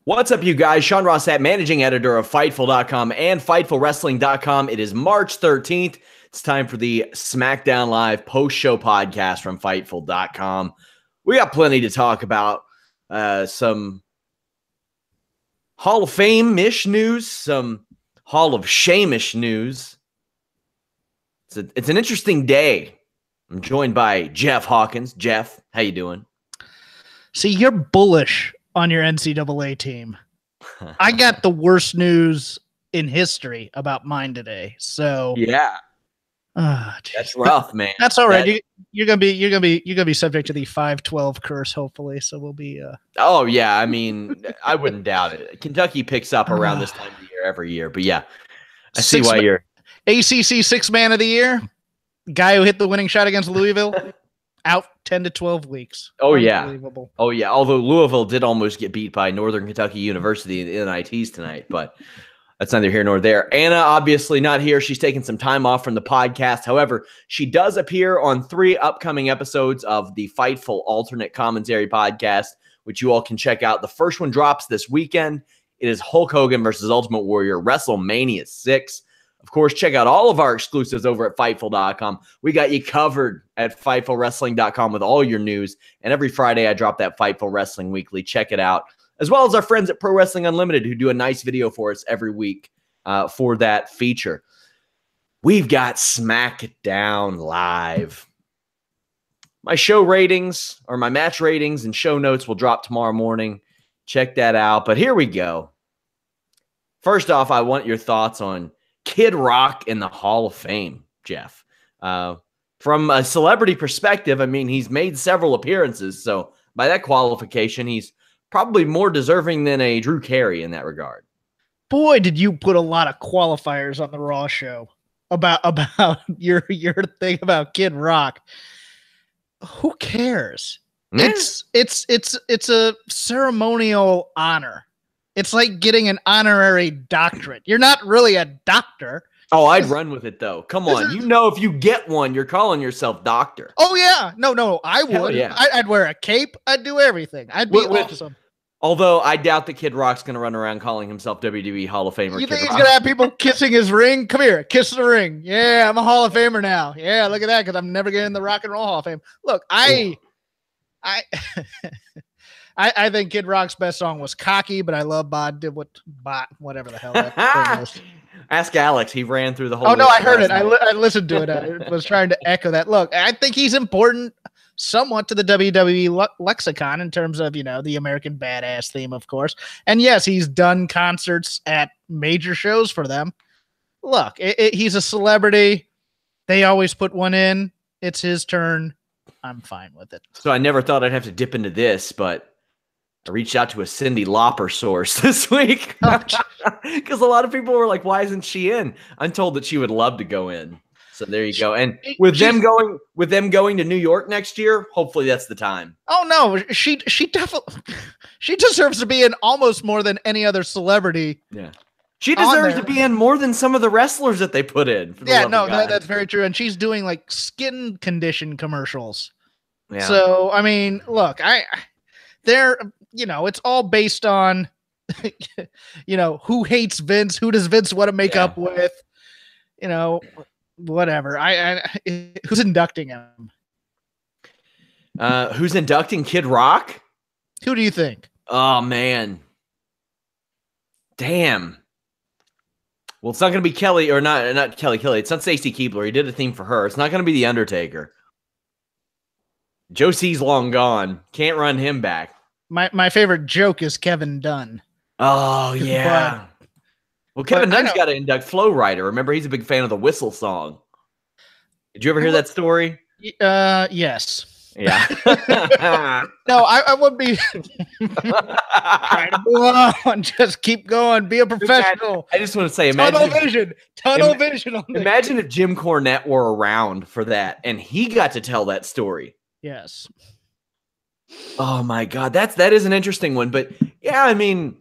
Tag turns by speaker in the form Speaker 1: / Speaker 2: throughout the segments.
Speaker 1: What's up, you guys? Sean Ross Sapp, managing editor of Fightful.com and FightfulWrestling.com. It is March 13th. It's time for the Smackdown Live post-show podcast from Fightful.com. We got plenty to talk about. Some Hall of Fame-ish news, some Hall of Shame-ish news. It's an interesting day. I'm joined by Jeff Hawkins. Jeff, how you doing?
Speaker 2: See, you're bullish on your NCAA team. I got the worst news in history about mine today. So
Speaker 1: yeah, that's rough, man.
Speaker 2: That's all right. You're gonna be subject to the 5-12 curse, hopefully. So we'll be.
Speaker 1: Oh yeah, I mean, I wouldn't doubt it. Kentucky picks up around this time of the year every year, but yeah, I see why you're
Speaker 2: ACC 6 Man of the Year. Guy who hit the winning shot against Louisville. Out 10 to 12 weeks.
Speaker 1: Oh, yeah. Oh, yeah. Although Louisville did almost get beat by Northern Kentucky University in the NITs tonight, but that's neither here nor there. Anna, obviously not here. She's taking some time off from the podcast. However, she does appear on 3 upcoming episodes of the Fightful Alternate Commentary podcast, which you all can check out. The first one drops this weekend. It is Hulk Hogan versus Ultimate Warrior, WrestleMania 6. Of course, check out all of our exclusives over at Fightful.com. We got you covered at FightfulWrestling.com with all your news. And every Friday, I drop that Fightful Wrestling Weekly. Check it out. As well as our friends at Pro Wrestling Unlimited, who do a nice video for us every week for that feature. We've got Smackdown Live. My show ratings, or my match ratings and show notes will drop tomorrow morning. Check that out. But here we go. First off, I want your thoughts on Kid Rock in the Hall of Fame, Jeff. From a celebrity perspective, I mean, he's made several appearances, so by that qualification, he's probably more deserving than a Drew Carey in that regard.
Speaker 2: Boy, did you put a lot of qualifiers on the Raw show about your thing about Kid Rock. Who cares? Yeah. It's a ceremonial honor. It's like getting an honorary doctorate. You're not really a doctor.
Speaker 1: Oh, I'd run with it, though. Come on. You know, if you get one, you're calling yourself doctor.
Speaker 2: Oh, yeah. No, I would. Yeah. I'd wear a cape. I'd do everything. I'd be awesome.
Speaker 1: Although I doubt that Kid Rock's going to run around calling himself WWE Hall of Famer.
Speaker 2: You think he's going to have people kissing his ring? Come here. Kiss the ring. Yeah, I'm a Hall of Famer now. Yeah, look at that, because I'm never getting in the Rock and Roll Hall of Fame. Look, I think Kid Rock's best song was Cocky, but I love whatever the hell that thing was.
Speaker 1: Ask Alex. He ran through the whole.
Speaker 2: Oh, no, I heard it. I listened to it. I was trying to echo that. Look, I think he's important somewhat to the WWE lexicon in terms of, the American Badass theme, of course. And yes, he's done concerts at major shows for them. Look, he's a celebrity. They always put one in. It's his turn. I'm fine with it.
Speaker 1: So I never thought I'd have to dip into this, but I reached out to a Cyndi Lauper source this week because a lot of people were like, why isn't she in? I'm told that she would love to go in. So there you go. And with them going to New York next year, hopefully that's the time.
Speaker 2: Oh no, she definitely she deserves to be in almost more than any other celebrity.
Speaker 1: Yeah. She deserves to be in more than some of the wrestlers that they put in.
Speaker 2: Yeah, no, that's very true. And she's doing like skin condition commercials.
Speaker 1: Yeah.
Speaker 2: So, I mean, look, it's all based on, who hates Vince, who does Vince want to make up with, whatever. Who's inducting him?
Speaker 1: Who's inducting Kid Rock?
Speaker 2: Who do you think?
Speaker 1: Oh, man. Damn. Well, it's not going to be Kelly, or not Kelly. It's not Stacy Keibler. He did a theme for her. It's not going to be The Undertaker. Joe C's long gone. Can't run him back.
Speaker 2: My favorite joke is Kevin Dunn.
Speaker 1: Oh, yeah. Well, Kevin Dunn's got to induct Flow Rider. Remember, he's a big fan of the Whistle song. Did you ever hear that story?
Speaker 2: Yes.
Speaker 1: Yeah.
Speaker 2: No, I would be trying to move on. Just keep going. Be a professional.
Speaker 1: I just want to say,
Speaker 2: tunnel vision.
Speaker 1: Imagine if Jim Cornette were around for that and he got to tell that story.
Speaker 2: Yes.
Speaker 1: Oh my God, that is an interesting one. But yeah, I mean,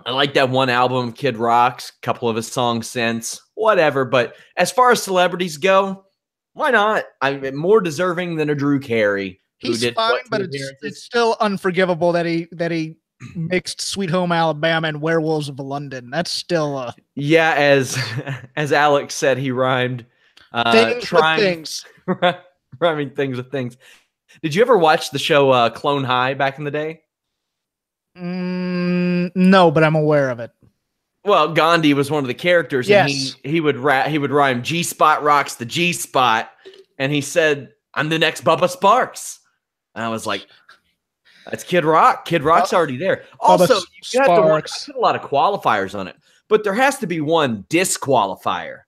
Speaker 1: I like that one album, Kid Rock's, couple of his songs since, whatever. But as far as celebrities go, why not? I'm more deserving than a Drew Carey.
Speaker 2: He's fine, but it's still unforgivable that he mixed Sweet Home Alabama and Werewolves of London. That's still
Speaker 1: yeah, as Alex said, he rhymed
Speaker 2: things with things.
Speaker 1: rhyming things with things. Did you ever watch the show Clone High back in the day?
Speaker 2: No, but I'm aware of it.
Speaker 1: Well, Gandhi was one of the characters,
Speaker 2: yes.
Speaker 1: and he would rhyme G-Spot rocks the G-Spot, and he said, "I'm the next Bubba Sparks," and I was like, "That's Kid Rock. Kid Rock's already there." Also, you have to put a lot of qualifiers on it, but there has to be one disqualifier.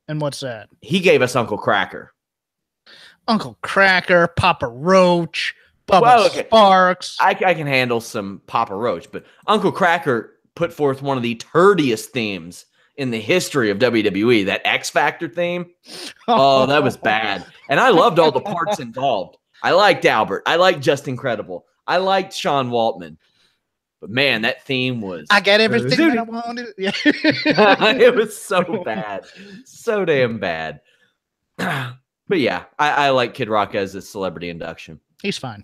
Speaker 2: And what's that?
Speaker 1: He gave us Uncle Cracker.
Speaker 2: Uncle Cracker, Papa Roach, Bubba Sparks.
Speaker 1: I can handle some Papa Roach, but Uncle Cracker put forth one of the turdiest themes in the history of WWE, that X Factor theme. Oh, that was bad. And I loved all the parts involved. I liked Albert. I liked Just Incredible. I liked Sean Waltman. But man, that theme was...
Speaker 2: I got everything that I wanted. Yeah.
Speaker 1: It was so bad. So damn bad. But yeah, I like Kid Rock as a celebrity induction.
Speaker 2: He's fine.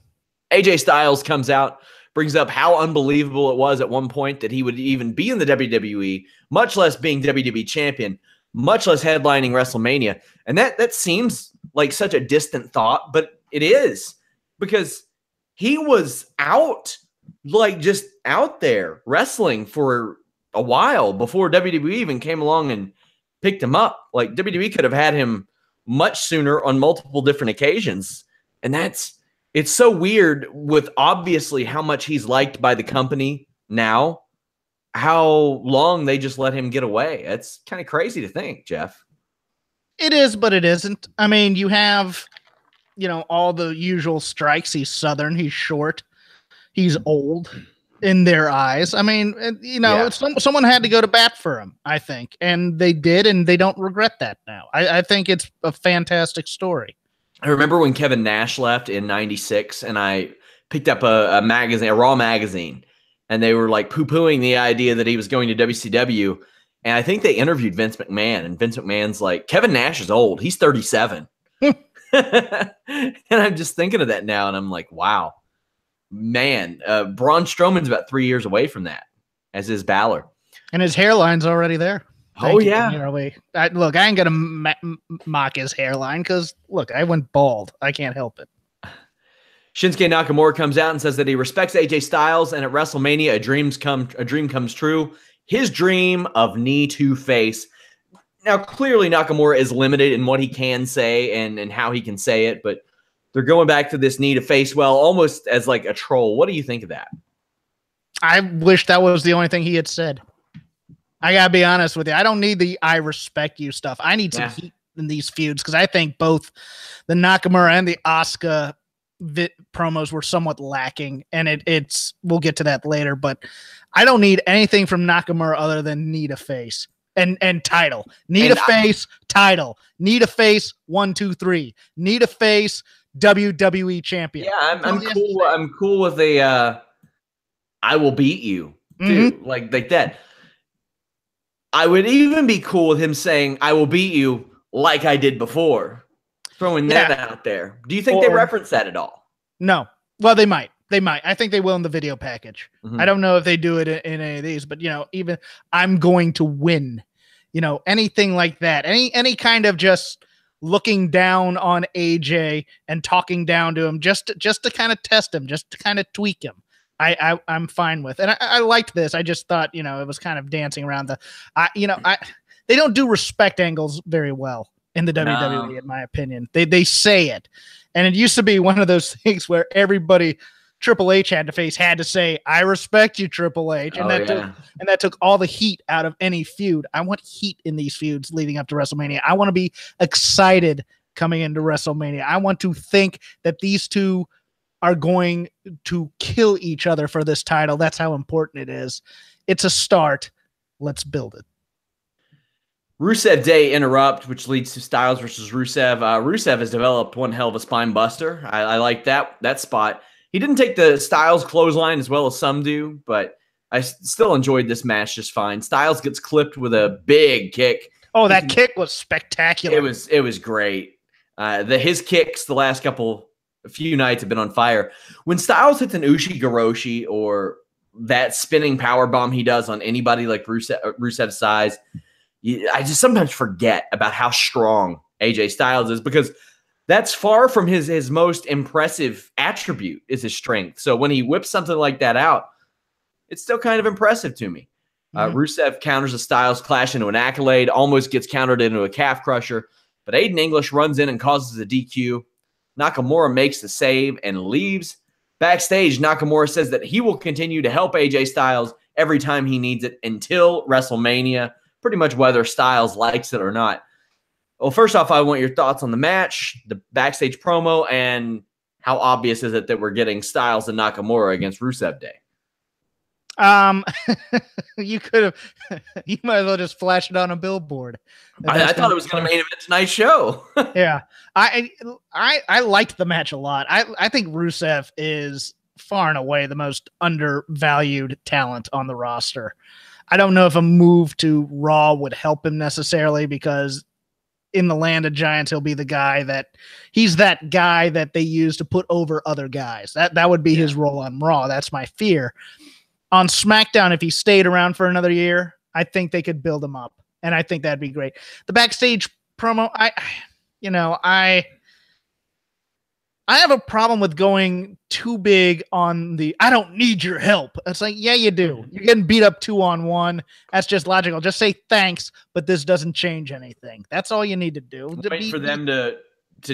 Speaker 1: AJ Styles comes out, brings up how unbelievable it was at one point that he would even be in the WWE, much less being WWE champion, much less headlining WrestleMania. And that seems like such a distant thought, but it is, because he was out, like just out there wrestling for a while before WWE even came along and picked him up. Like WWE could have had him much sooner on multiple different occasions. And it's so weird with obviously how much he's liked by the company now, how long they just let him get away. It's kind of crazy to think, Jeff.
Speaker 2: It is, but it isn't. I mean, you have, all the usual strikes. He's Southern. He's short. He's old in their eyes. I mean, someone had to go to bat for him, I think. And they did, and they don't regret that now. I think it's a fantastic story.
Speaker 1: I remember when Kevin Nash left in '96, and I picked up a magazine, a Raw magazine, and they were like poo-pooing the idea that he was going to WCW. And I think they interviewed Vince McMahon, and Vince McMahon's like, Kevin Nash is old. He's 37. And I'm just thinking of that now, and I'm like, wow, man, Braun Strowman's about 3 years away from that, as is Balor.
Speaker 2: And his hairline's already there.
Speaker 1: Yeah.
Speaker 2: Look, I ain't going to mock his hairline because, look, I went bald. I can't help it.
Speaker 1: Shinsuke Nakamura comes out and says that he respects AJ Styles, and at WrestleMania, a dream comes true. His dream of knee to face. Now, clearly, Nakamura is limited in what he can say and how he can say it, but they're going back to this knee to face, well, almost as like a troll. What do you think of that?
Speaker 2: I wish that was the only thing he had said. I got to be honest with you. I don't need the I respect you stuff. I need some heat in these feuds because I think both the Nakamura and the Asuka promos were somewhat lacking, and it's we'll get to that later, but I don't need anything from Nakamura other than need a face and title. Need a face, title. Need a face, 1, 2, 3. Need a face, WWE champion.
Speaker 1: Yeah, I'm cool. I'm cool with a I will beat you, dude. Mm-hmm. Like that. I would even be cool with him saying, I will beat you like I did before. Throwing that out there. Do you think they reference that at all?
Speaker 2: No. Well, they might. I think they will in the video package. Mm-hmm. I don't know if they do it in any of these, but, even I'm going to win. Anything like that. Any kind of just looking down on AJ and talking down to him just to kind of test him, just to kind of tweak him. I'm fine with. And I liked this. I just thought, it was kind of dancing around they don't do respect angles very well in the WWE, in my opinion. They say it. And it used to be one of those things where everybody Triple H had to say, I respect you, Triple H. And that took all the heat out of any feud. I want heat in these feuds leading up to WrestleMania. I want to be excited coming into WrestleMania. I want to think that these two are going to kill each other for this title. That's how important it is. It's a start. Let's build it.
Speaker 1: Rusev Day interrupt, which leads to Styles versus Rusev. Rusev has developed one hell of a spine buster. I like that spot. He didn't take the Styles clothesline as well as some do, but I still enjoyed this match just fine. Styles gets clipped with a big kick.
Speaker 2: Oh, that kick was spectacular.
Speaker 1: It was great. His kicks the last few nights have been on fire. When Styles hits an Ushi-Goroshi or that spinning power bomb he does on anybody like Rusev's size. I just sometimes forget about how strong AJ Styles is, because that's far from his most impressive attribute is his strength. So when he whips something like that out, it's still kind of impressive to me. Rusev counters a Styles clash into an accolade, almost gets countered into a calf crusher, but Aiden English runs in and causes a DQ. Nakamura makes the save and leaves. Backstage, Nakamura says that he will continue to help AJ Styles every time he needs it until WrestleMania, pretty much whether Styles likes it or not. Well, first off, I want your thoughts on the match, the backstage promo, and how obvious is it that we're getting Styles and Nakamura against Rusev Day?
Speaker 2: You might as well just flash it on a billboard.
Speaker 1: I thought it was going to main event tonight's show.
Speaker 2: Yeah. I liked the match a lot. I think Rusev is far and away the most undervalued talent on the roster. I don't know if a move to Raw would help him necessarily, because in the land of giants, he'll be he's that guy that they use to put over other guys. That would be his role on Raw. That's my fear. On SmackDown, if he stayed around for another year, I think they could build him up, and I think that'd be great. The backstage promo, I have a problem with going too big on the I don't need your help. It's like, yeah, you do. You're getting beat up 2-on-1. That's just logical. Just say thanks, but this doesn't change anything. That's all you need to do.
Speaker 1: Wait for them to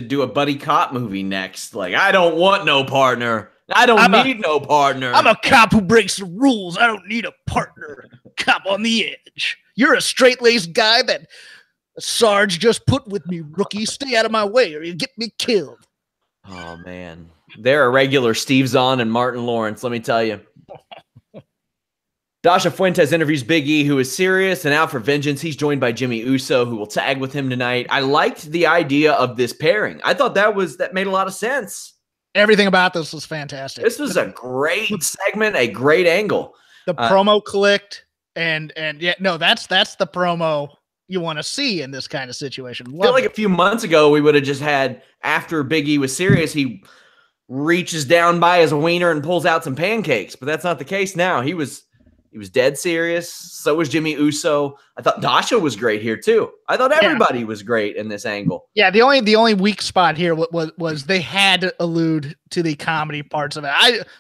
Speaker 1: do a buddy cop movie next. Like, I don't want no partner. I don't need no partner.
Speaker 2: I'm a cop who breaks the rules. I don't need a partner. Cop on the edge. You're a straight-laced guy that Sarge just put with me, rookie. Stay out of my way or you get me killed.
Speaker 1: Oh, man. They're a regular Steve Zahn and Martin Lawrence, let me tell you. Dasha Fuentes interviews Big E, who is serious and out for vengeance. He's joined by Jimmy Uso, who will tag with him tonight. I liked the idea of this pairing. I thought that made a lot of sense.
Speaker 2: Everything about this was fantastic.
Speaker 1: This was a great segment, a great angle.
Speaker 2: The promo clicked, and yeah, no, that's the promo you want to see in this kind of situation.
Speaker 1: I feel like a few months ago we would have just had, after Big E was serious, he reaches down by his wiener and pulls out some pancakes, but that's not the case now. He was dead serious. So was Jimmy Uso. I thought Dasha was great here too. I thought everybody was great in this angle.
Speaker 2: Yeah, the only weak spot here was they had to allude to the comedy parts of it.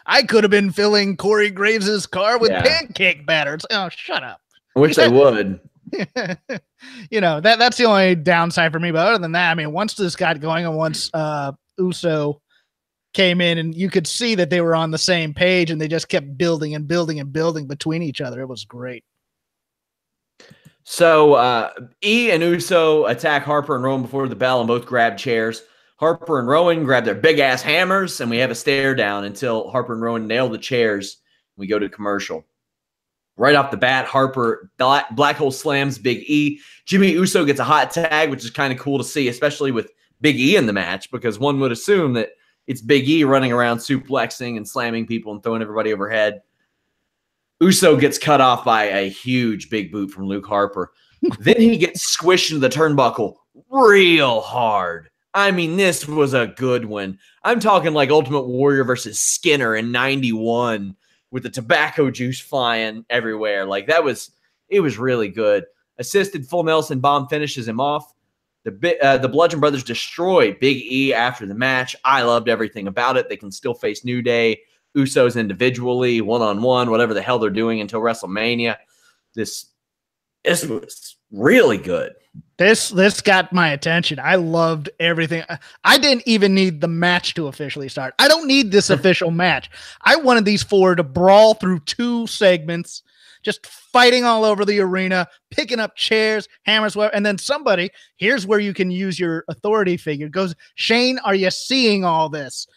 Speaker 2: I could have been filling Corey Graves' car with pancake batter. It's, oh, shut up.
Speaker 1: I wish they would.
Speaker 2: That's the only downside for me. But other than that, I mean, once this got going and once Uso came in and you could see that they were on the same page and they just kept building and building and building between each other. It was great.
Speaker 1: So E and Uso attack Harper and Rowan before the bell and both grab chairs. Harper and Rowan grab their big ass hammers and we have a stare down until Harper and Rowan nail the chairs. We go to commercial. Right off the bat, Harper black hole slams Big E. Jimmy Uso gets a hot tag, which is kind of cool to see, especially with Big E in the match, because one would assume that it's Big E running around suplexing and slamming people and throwing everybody overhead. Uso gets cut off by a huge big boot from Luke Harper. Then he gets squished into the turnbuckle real hard. I mean, this was a good one. I'm talking like Ultimate Warrior versus Skinner in 91 with the tobacco juice flying everywhere. Like, it was really good. Assisted full Nelson bomb finishes him off. The Bludgeon Brothers destroy Big E after the match. I loved everything about it. They can still face New Day, Usos individually, one-on-one, whatever the hell they're doing until WrestleMania. This was really good.
Speaker 2: This got my attention. I loved everything. I didn't even need the match to officially start. I don't need this official match. I wanted these four to brawl through 2 segments, just fighting all over the arena, picking up chairs, hammers, whatever. And then somebody, here's where you can use your authority figure, goes, Shane, are you seeing all this?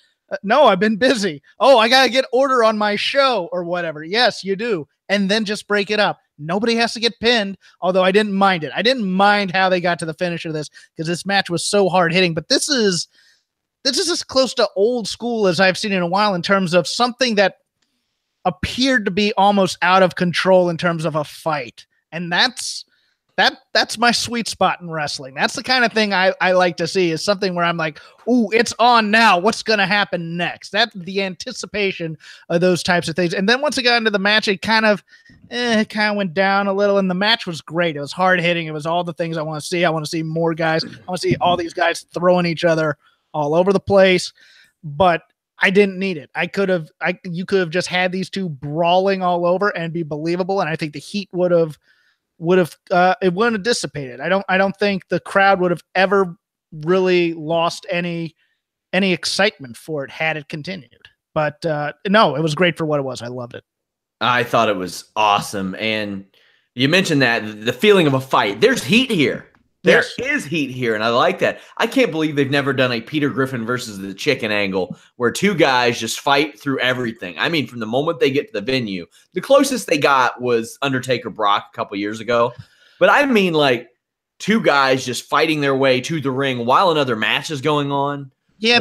Speaker 2: No, I've been busy. Oh, I got to get order on my show or whatever. Yes, you do. And then just break it up. Nobody has to get pinned, although I didn't mind it. I didn't mind how they got to the finish of this because this match was so hard hitting. But this is as close to old school as I've seen in a while in terms of something that appeared to be almost out of control in terms of a fight. And that's that's my sweet spot in wrestling. That's the kind of thing I like to see, is something where I'm like, ooh, it's on now. What's going to happen next? That's the anticipation of those types of things. And then once it got into the match, it kind of went down a little, and the match was great. It was hard hitting. It was all the things I want to see. I want to see more guys. I want to see all these guys throwing each other all over the place, but I didn't need it. You could have just had these two brawling all over and be believable. And I think the heat it wouldn't have dissipated. I don't think the crowd would have ever really lost any excitement for it had it continued. But no, it was great for what it was. I loved it.
Speaker 1: I thought it was awesome. And you mentioned that the feeling of a fight, there's heat here. There is heat here, and I like that. I can't believe they've never done a Peter Griffin versus the Chicken angle where two guys just fight through everything. I mean, from the moment they get to the venue, the closest they got was Undertaker Brock a couple years ago. But I mean, like, two guys just fighting their way to the ring while another match is going on.
Speaker 2: Yeah,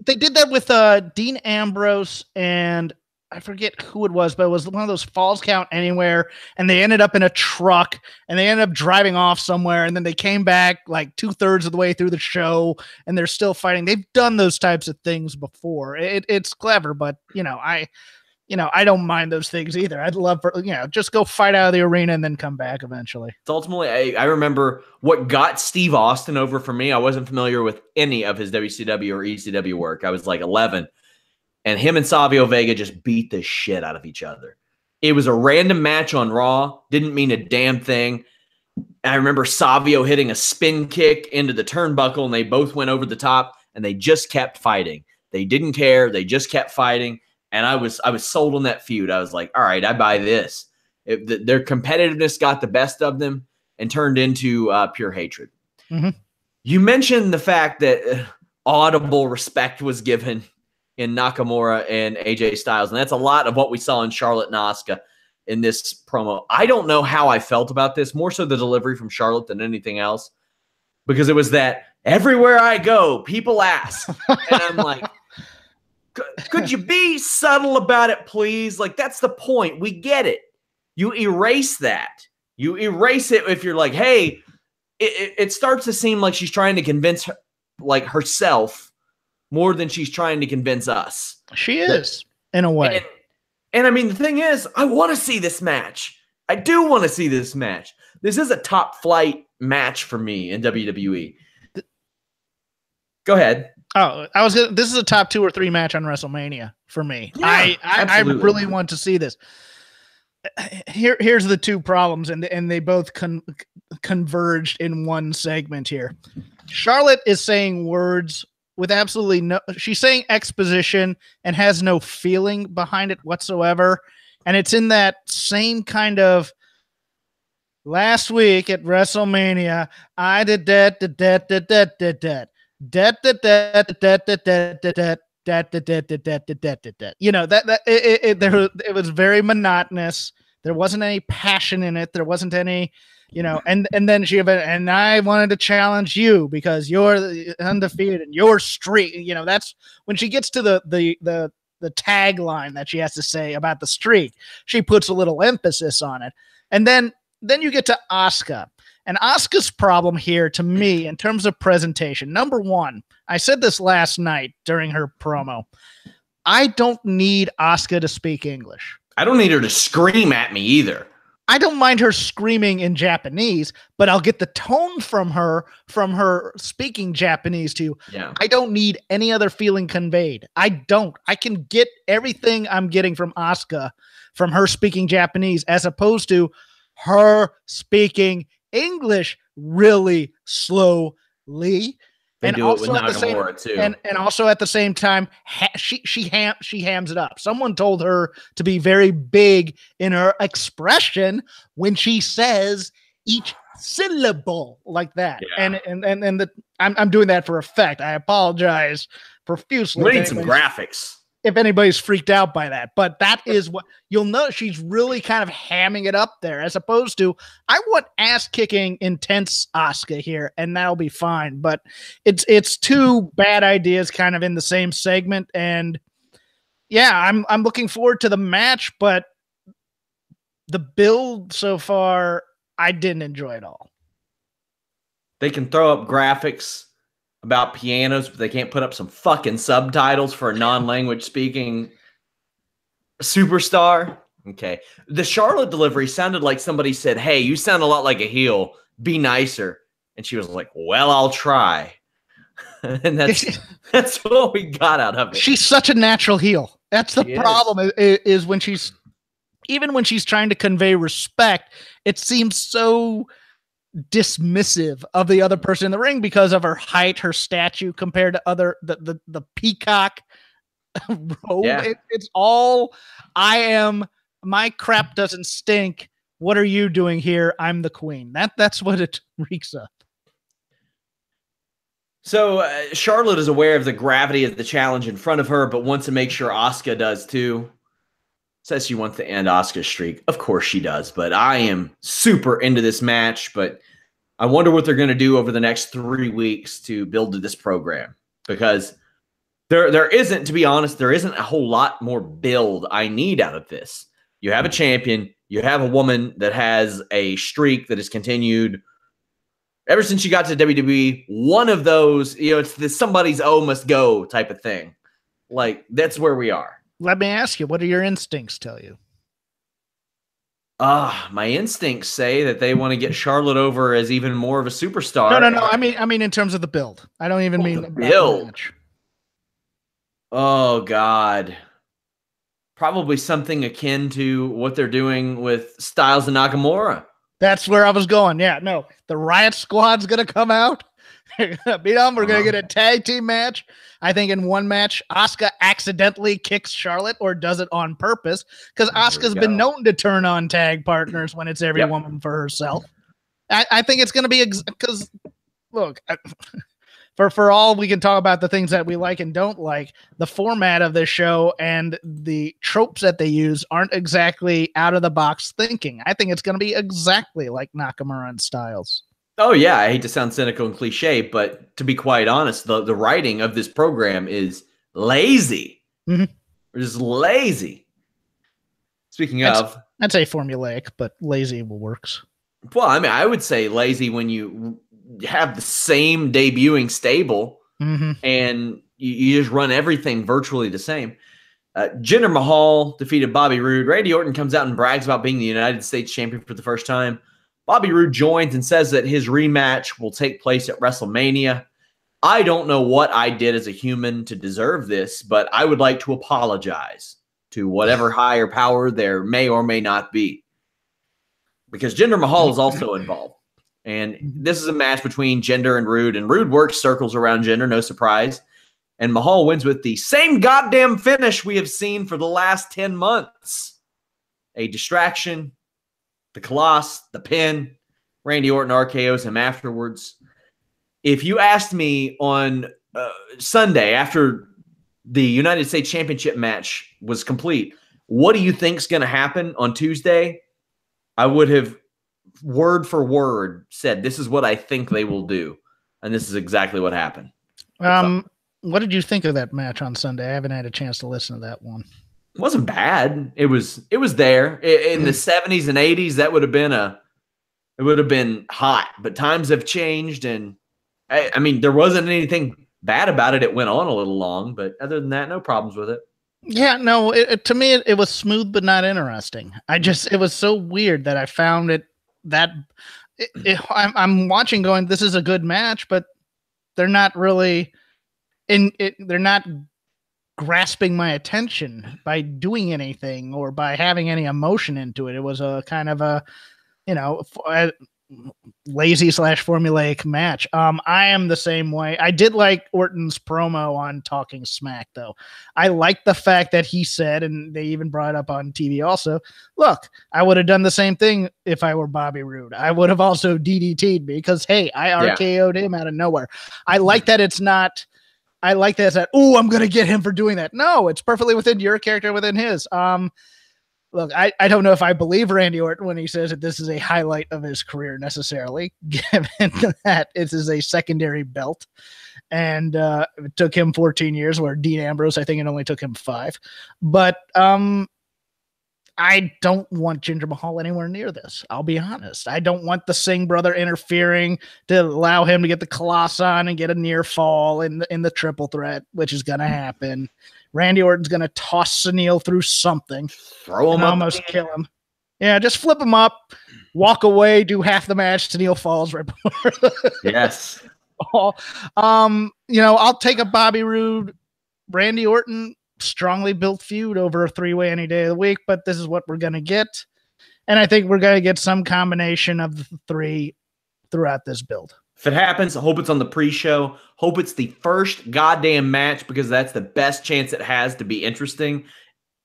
Speaker 2: they did that with Dean Ambrose and I forget who it was, but it was one of those Falls Count Anywhere, and they ended up in a truck, and they ended up driving off somewhere, and then they came back like 2/3 of the way through the show, and they're still fighting. They've done those types of things before. It's clever, but I don't mind those things either. I'd love for just go fight out of the arena and then come back eventually.
Speaker 1: It's ultimately, I remember what got Steve Austin over for me. I wasn't familiar with any of his WCW or ECW work. I was like 11. And him and Savio Vega just beat the shit out of each other. It was a random match on Raw. Didn't mean a damn thing. I remember Savio hitting a spin kick into the turnbuckle, and they both went over the top, and they just kept fighting. They didn't care. They just kept fighting. And I was sold on that feud. I was like, all right, I buy this. Their competitiveness got the best of them and turned into pure hatred.
Speaker 2: Mm-hmm.
Speaker 1: You mentioned the fact that audible respect was given in Nakamura and AJ Styles. And that's a lot of what we saw in Charlotte and Asuka in this promo. I don't know how I felt about this, more so the delivery from Charlotte than anything else, because it was that everywhere I go, people ask. And I'm like, could you be subtle about it, please? Like, that's the point. We get it. You erase that. You erase it if you're like, hey, it starts to seem like she's trying to convince herself more than she's trying to convince us.
Speaker 2: She is, in a way.
Speaker 1: And I mean, the thing is, I want to see this match. I do want to see this match. This is a top flight match for me in WWE. Go ahead.
Speaker 2: Oh, this is a top 2 or 3 match on WrestleMania for me.
Speaker 1: Yeah,
Speaker 2: I really want to see this. Here's the two problems, and they both converged in one segment here. Charlotte is saying words with absolutely no, she's saying exposition and has no feeling behind it whatsoever. And it's in that same kind of last week at WrestleMania, I did that. It was very monotonous. There wasn't any passion in it. There wasn't any, and then and I wanted to challenge you because you're undefeated and your streak. That's when she gets to the tagline that she has to say about the streak. She puts a little emphasis on it, and then you get to Asuka. And Asuka's problem here, to me, in terms of presentation, number one, I said this last night during her promo. I don't need Asuka to speak English.
Speaker 1: I don't need her to scream at me either.
Speaker 2: I don't mind her screaming in Japanese, but I'll get the tone from her speaking Japanese too.
Speaker 1: Yeah.
Speaker 2: I don't need any other feeling conveyed. I don't. I can get everything I'm getting from Asuka from her speaking Japanese as opposed to her speaking English really slowly.
Speaker 1: They
Speaker 2: and
Speaker 1: do it with Nakamura too.
Speaker 2: And also at the same time, she hams it up. Someone told her to be very big in her expression when she says each syllable like that.
Speaker 1: Yeah.
Speaker 2: And I'm doing that for effect. I apologize profusely.
Speaker 1: We need some graphics.
Speaker 2: If anybody's freaked out by that, but that is what you'll know. She's really kind of hamming it up there as opposed to, I want ass kicking intense Asuka here and that'll be fine. But it's two bad ideas kind of in the same segment. And yeah, I'm looking forward to the match, but the build so far, I didn't enjoy it all.
Speaker 1: They can throw up graphics about pianos, but they can't put up some fucking subtitles for a non-language speaking superstar. Okay. The Charlotte delivery sounded like somebody said, "Hey, you sound a lot like a heel. Be nicer." And she was like, "Well, I'll try." And that's what we got out of it.
Speaker 2: She's such a natural heel. That's the problem is when she's, even when she's trying to convey respect, it seems so dismissive of the other person in the ring because of her height, her stature compared to the peacock robe.
Speaker 1: Yeah.
Speaker 2: It's all, my crap doesn't stink. What are you doing here? I'm the queen. That's what it reeks of.
Speaker 1: So Charlotte is aware of the gravity of the challenge in front of her, but wants to make sure Asuka does too. Says she wants to end Asuka's streak. Of course she does, but I am super into this match, but I wonder what they're going to do over the next 3 weeks to build to this program, because there isn't, to be honest, there isn't a whole lot more build I need out of this. You have a champion, you have a woman that has a streak that has continued ever since she got to WWE. One of those, it's the somebody's must go type of thing. Like, that's where we are.
Speaker 2: Let me ask you, what do your instincts tell you?
Speaker 1: My instincts say that they want to get Charlotte over as even more of a superstar.
Speaker 2: No. I mean in terms of the build. I don't even mean
Speaker 1: the build. Oh God. Probably something akin to what they're doing with Styles and Nakamura.
Speaker 2: That's where I was going. Yeah, no. The Riot Squad's going to come out. We're going to get a tag team match. I think in one match, Asuka accidentally kicks Charlotte or does it on purpose, because Asuka's been known to turn on tag partners when it's every woman for herself. I think it's going to be because, look, for all we can talk about the things that we like and don't like, the format of this show and the tropes that they use aren't exactly out of the box thinking. I think it's going to be exactly like Nakamura and Styles.
Speaker 1: Oh, yeah. I hate to sound cynical and cliche, but to be quite honest, the writing of this program is lazy.
Speaker 2: Mm-hmm.
Speaker 1: Just lazy. Speaking of...
Speaker 2: I'd say formulaic, but lazy works.
Speaker 1: Well, I mean, I would say lazy when you have the same debuting stable and you just run everything virtually the same. Jinder Mahal defeated Bobby Roode. Randy Orton comes out and brags about being the United States champion for the first time. Bobby Roode joins and says that his rematch will take place at WrestleMania. I don't know what I did as a human to deserve this, but I would like to apologize to whatever higher power there may or may not be, because Jinder Mahal is also involved. And this is a match between Jinder and Roode works circles around Jinder, no surprise. And Mahal wins with the same goddamn finish we have seen for the last 10 months. A distraction, the Colossus, the pin. Randy Orton RKOs him afterwards. If you asked me on Sunday after the United States Championship match was complete, what do you think's going to happen on Tuesday? I would have word for word said, this is what I think they will do. And this is exactly what happened.
Speaker 2: What did you think of that match on Sunday? I haven't had a chance to listen to that one.
Speaker 1: It wasn't bad. It was there in the 70s and 80s. That would have been hot, but times have changed. And I mean, there wasn't anything bad about it. It went on a little long, but other than that, no problems with it.
Speaker 2: Yeah, no, to me, it was smooth, but not interesting. It was so weird that I found it that I'm watching going, this is a good match, but they're not really they're not grasping my attention by doing anything or by having any emotion into it. It was a kind of a, lazy / formulaic match. I am the same way. I did like Orton's promo on Talking Smack, though. I like the fact that he said, and they even brought it up on TV also, look, I would have done the same thing if I were Bobby Roode. I would have also DDT'd me because, hey, I RKO'd him out of nowhere. I like that it's not, I'm going to get him for doing that. No, it's perfectly within your character, within his. Look, I don't know if I believe Randy Orton when he says that this is a highlight of his career necessarily, given that it is a secondary belt. And it took him 14 years, where Dean Ambrose, I think it only took him 5. But I don't want Jinder Mahal anywhere near this. I'll be honest. I don't want the Singh brother interfering to allow him to get the Colossus on and get a near fall in the triple threat, which is going to happen. Randy Orton's going to toss Sunil through something.
Speaker 1: Throw him
Speaker 2: and
Speaker 1: up.
Speaker 2: Almost kill him. Yeah, just flip him up, walk away, do half the match. Sunil falls right before.
Speaker 1: Yes.
Speaker 2: I'll take a Bobby Roode, Randy Orton strongly built feud over a 3-way any day of the week, but this is what we're going to get. And I think we're going to get some combination of the three throughout this build.
Speaker 1: If it happens, I hope it's on the pre-show. Hope it's the first goddamn match, because that's the best chance it has to be interesting,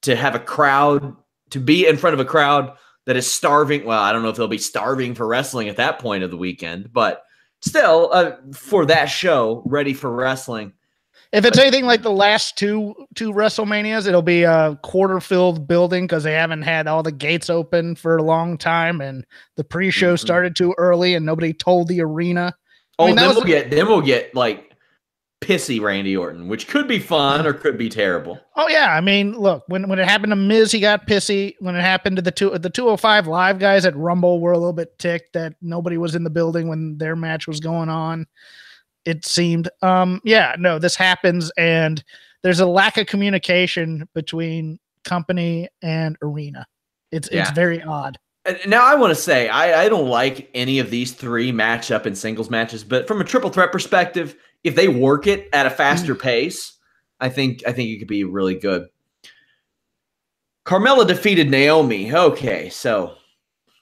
Speaker 1: to have a crowd, to be in front of a crowd that is starving. Well, I don't know if they'll be starving for wrestling at that point of the weekend, but still, for that show, ready for wrestling.
Speaker 2: If it's anything like the last two WrestleManias, it'll be a quarter-filled building because they haven't had all the gates open for a long time, and the pre-show started too early, and nobody told the arena.
Speaker 1: Then we'll get like pissy Randy Orton, which could be fun or could be terrible.
Speaker 2: Oh yeah, I mean, look, when it happened to Miz, he got pissy. When it happened to the 205 Live guys at Rumble, were a little bit ticked that nobody was in the building when their match was going on. It seemed, this happens, and there's a lack of communication between company and arena. It's very odd.
Speaker 1: Now, I want to say, I don't like any of these three match up in singles matches, but from a triple threat perspective, if they work it at a faster pace, I think it could be really good. Carmella defeated Naomi. Okay, so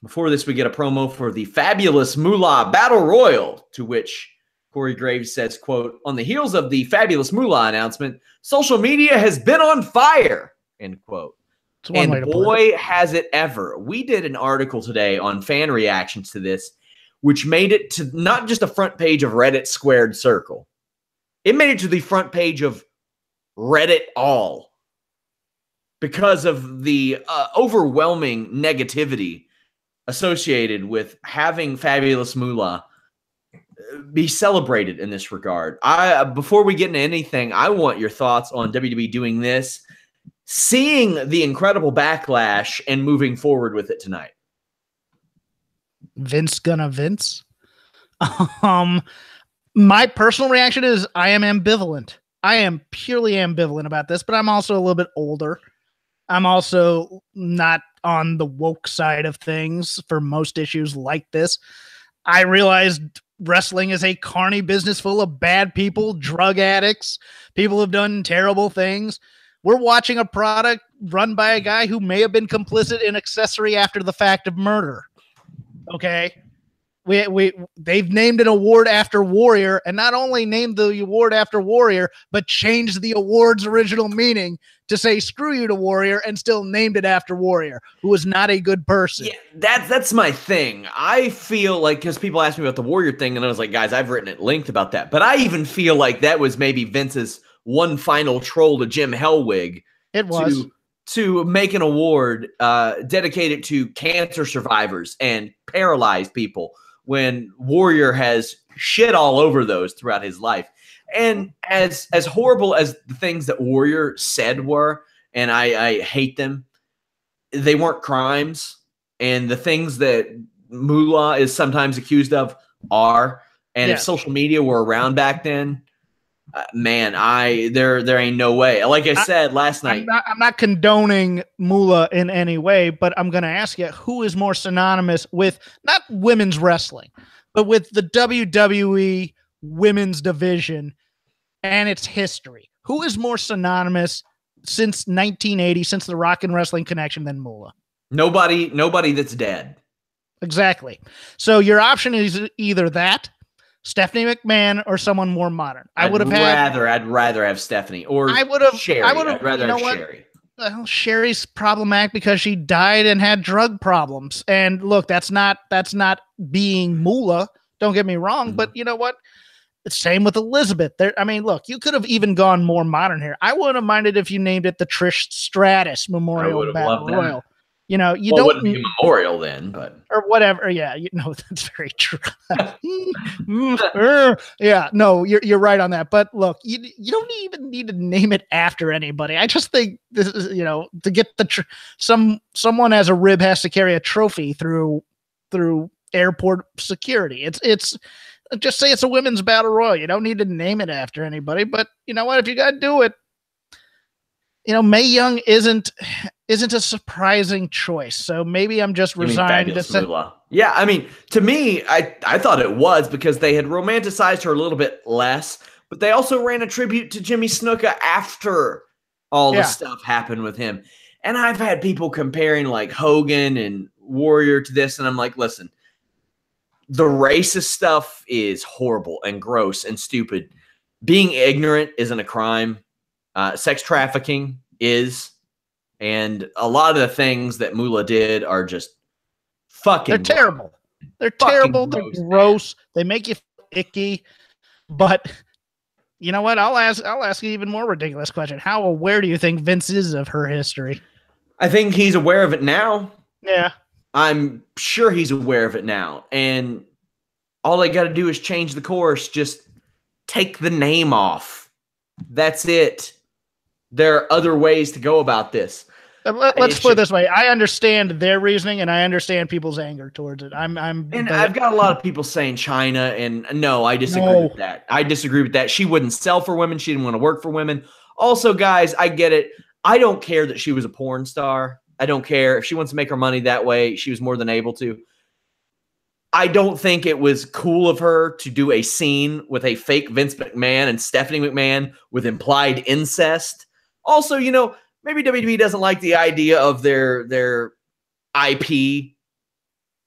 Speaker 1: before this, we get a promo for the fabulous Moolah Battle Royal, to which Corey Graves says, quote, "On the heels of the fabulous Moolah announcement, social media has been on fire," end quote. And boy, has it ever. We did an article today on fan reactions to this, which made it to not just the front page of Reddit Squared Circle. It made it to the front page of Reddit All, because of the overwhelming negativity associated with having fabulous Moolah be celebrated in this regard. Before we get into anything, I want your thoughts on WWE doing this, seeing the incredible backlash, and moving forward with it tonight.
Speaker 2: Vince gonna Vince. My personal reaction is I am ambivalent. I am purely ambivalent about this, but I'm also a little bit older. I'm also not on the woke side of things for most issues like this. I realized wrestling is a carny business full of bad people, drug addicts, people who've done terrible things. We're watching a product run by a guy who may have been complicit in accessory after the fact of murder. Okay. They've named an award after Warrior, and not only named the award after Warrior, but changed the award's original meaning to say "screw you" to Warrior, and still named it after Warrior, who was not a good person.
Speaker 1: Yeah, that's my thing. I feel like, because people asked me about the Warrior thing, and I was like, guys, I've written at length about that, but I even feel like that was maybe Vince's one final troll to Jim Hellwig.
Speaker 2: It was
Speaker 1: to make an award dedicated to cancer survivors and paralyzed people, when Warrior has shit all over those throughout his life. And as horrible as the things that Warrior said were, and I hate them, they weren't crimes. And the things that Moolah is sometimes accused of are. And if social media were around back then, there ain't no way. Like I said last night,
Speaker 2: I'm not condoning Moolah in any way, but I'm going to ask you, who is more synonymous with not women's wrestling, but with the WWE women's division and its history? Who is more synonymous since 1980, since the Rock and Wrestling Connection, than Moolah?
Speaker 1: Nobody that's dead.
Speaker 2: Exactly. So your option is either that, Stephanie McMahon, or someone more modern. I'd rather have Stephanie, or Sherry. I'd rather have Sherry. Well, Sherry's problematic because she died and had drug problems. And look, that's not being Moolah. Don't get me wrong, but you know what? It's same with Elizabeth. Look, you could have even gone more modern here. I wouldn't have minded if you named it the Trish Stratus Memorial Battle Royal. You know, you
Speaker 1: Well, it
Speaker 2: don't
Speaker 1: wouldn't be a memorial then, but
Speaker 2: or whatever. Yeah, you know, that's very true. Yeah, no, you're right on that. But look, you don't even need to name it after anybody. I just think this is, you know, to get the someone as a rib has to carry a trophy through airport security. It's just say it's a women's battle royal. You don't need to name it after anybody. But you know what? If you got to do it, you know, Mae Young isn't a surprising choice. So maybe I'm just resigned to say.
Speaker 1: Yeah, I mean, to me, I thought it was because they had romanticized her a little bit less, but they also ran a tribute to Jimmy Snuka after all the stuff happened with him. And I've had people comparing like Hogan and Warrior to this, and I'm like, listen, the racist stuff is horrible and gross and stupid. Being ignorant isn't a crime. Sex trafficking is. And a lot of the things that Moolah did are just fucking
Speaker 2: They're terrible. They're terrible. They're gross. They make you icky. But you know what? I'll ask you an even more ridiculous question. How aware do you think Vince is of her history?
Speaker 1: I think he's aware of it now.
Speaker 2: Yeah.
Speaker 1: I'm sure he's aware of it now. And all they got to do is change the course. Just take the name off. That's it. There are other ways to go about this.
Speaker 2: Let's put it this way. I understand their reasoning and I understand people's anger towards it. I've
Speaker 1: got a lot of people saying China, and no, I disagree with that. I disagree with that. She wouldn't sell for women. She didn't want to work for women. Also, guys, I get it. I don't care that she was a porn star. I don't care if she wants to make her money that way. She was more than able to. I don't think it was cool of her to do a scene with a fake Vince McMahon and Stephanie McMahon with implied incest. Also, you know, maybe WWE doesn't like the idea of their IP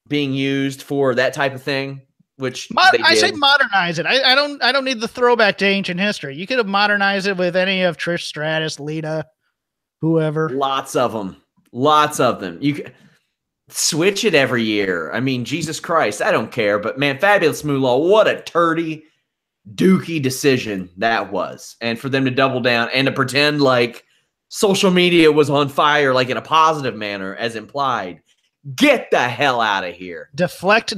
Speaker 1: being used for that type of thing, which I
Speaker 2: say modernize it. I don't need the throwback to ancient history. You could have modernized it with any of Trish Stratus, Lita, whoever.
Speaker 1: Lots of them. You can switch it every year. I mean, Jesus Christ, I don't care. But man, Fabulous Moolah, what a turdy, dookie decision that was. And for them to double down and to pretend like social media was on fire, like in a positive manner, as implied. Get the hell out of here.
Speaker 2: Deflect.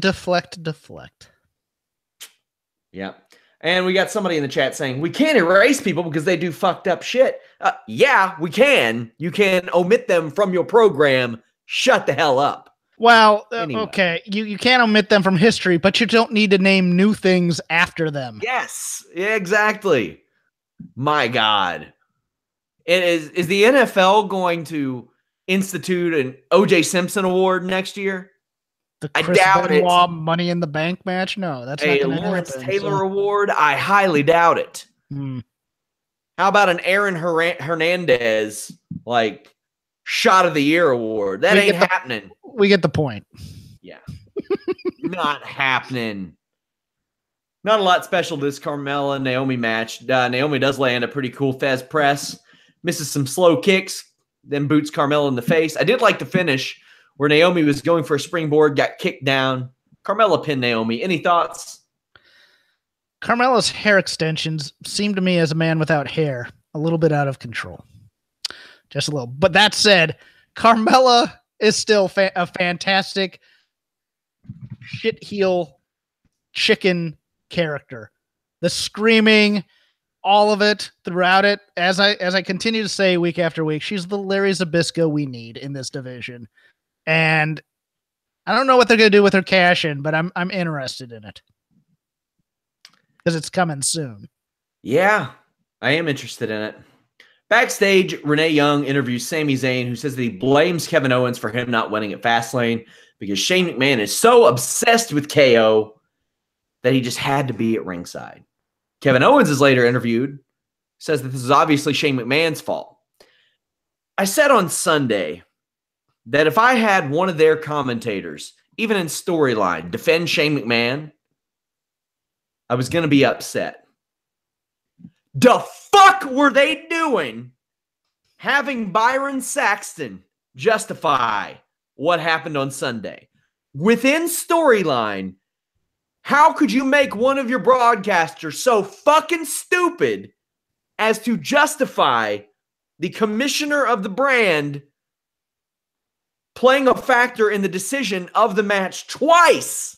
Speaker 1: Yeah. And we got somebody in the chat saying, we can't erase people because they do fucked up shit. Yeah, we can. You can omit them from your program. Shut the hell up.
Speaker 2: Well, anyway. Okay. You can't omit them from history, but you don't need to name new things after them.
Speaker 1: Yes, exactly. My God. Is the NFL going to institute an O.J. Simpson award next year?
Speaker 2: The Chris Benoit Money in the Bank match? No, that's not going to happen.
Speaker 1: Lawrence Taylor award? I highly doubt it. How about an Aaron Hernandez, like, shot of the year award? That ain't happening.
Speaker 2: We get the point.
Speaker 1: Yeah. Not happening. Not a lot special to this Carmella and Naomi match. Naomi does land a pretty cool Fez press. Misses some slow kicks, then boots Carmella in the face. I did like the finish where Naomi was going for a springboard, got kicked down. Carmella pinned Naomi. Any thoughts?
Speaker 2: Carmella's hair extensions seem to me, as a man without hair, a little bit out of control. Just a little. But that said, Carmella is still a fantastic shit heel chicken character. The screaming, all of it throughout it. As I continue to say week after week, she's the Larry Zbyszko we need in this division. And I don't know what they're going to do with her cash in, but I'm interested in it because it's coming soon.
Speaker 1: Yeah, I am interested in it. Backstage, Renee Young interviews Sami Zayn, who says that he blames Kevin Owens for him not winning at Fastlane because Shane McMahon is so obsessed with KO that he just had to be at ringside. Kevin Owens is later interviewed, says that this is obviously Shane McMahon's fault. I said on Sunday that if I had one of their commentators, even in storyline, defend Shane McMahon, I was going to be upset. The fuck were they doing having Byron Saxton justify what happened on Sunday? Within storyline, how could you make one of your broadcasters so fucking stupid as to justify the commissioner of the brand playing a factor in the decision of the match twice.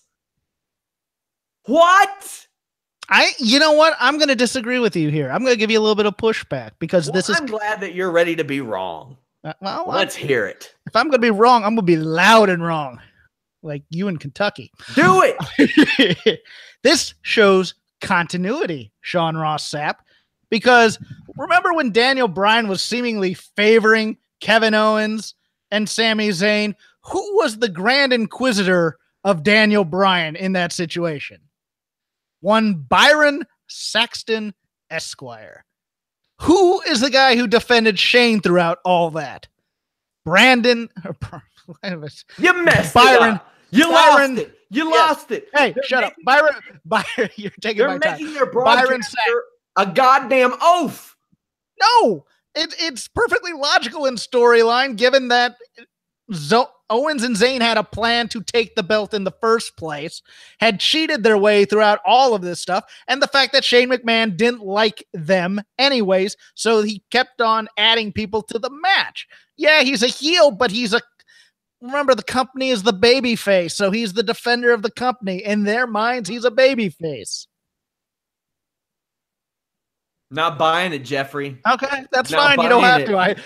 Speaker 1: What?
Speaker 2: You know what? I'm going to disagree with you here. I'm going to give you a little bit of pushback because
Speaker 1: I'm glad that you're ready to be wrong.
Speaker 2: Well,
Speaker 1: let's hear it.
Speaker 2: If I'm going to be wrong, I'm going to be loud and wrong. Like you in Kentucky.
Speaker 1: Do it.
Speaker 2: This shows continuity, Sean Ross Sapp, because remember when Daniel Bryan was seemingly favoring Kevin Owens and Sami Zayn? Who was the Grand Inquisitor of Daniel Bryan in that situation? One Byron Saxton Esquire. Who is the guy who defended Shane throughout all that? Brandon.
Speaker 1: You messed
Speaker 2: Byron.
Speaker 1: It up. You
Speaker 2: Byron,
Speaker 1: lost it. You lost it.
Speaker 2: Hey,
Speaker 1: they're
Speaker 2: shut up. Byron, you're taking my time.
Speaker 1: They're making their
Speaker 2: Byron
Speaker 1: broadcaster a goddamn oaf.
Speaker 2: No, it's perfectly logical in storyline, given that Owens and Zayn had a plan to take the belt in the first place, had cheated their way throughout all of this stuff, and the fact that Shane McMahon didn't like them anyways, so he kept on adding people to the match. Yeah, he's a heel, but remember, the company is the baby face, so he's the defender of the company. In their minds, he's a baby face.
Speaker 1: Not buying it, Jeffrey.
Speaker 2: Okay, that's fine. You don't have to.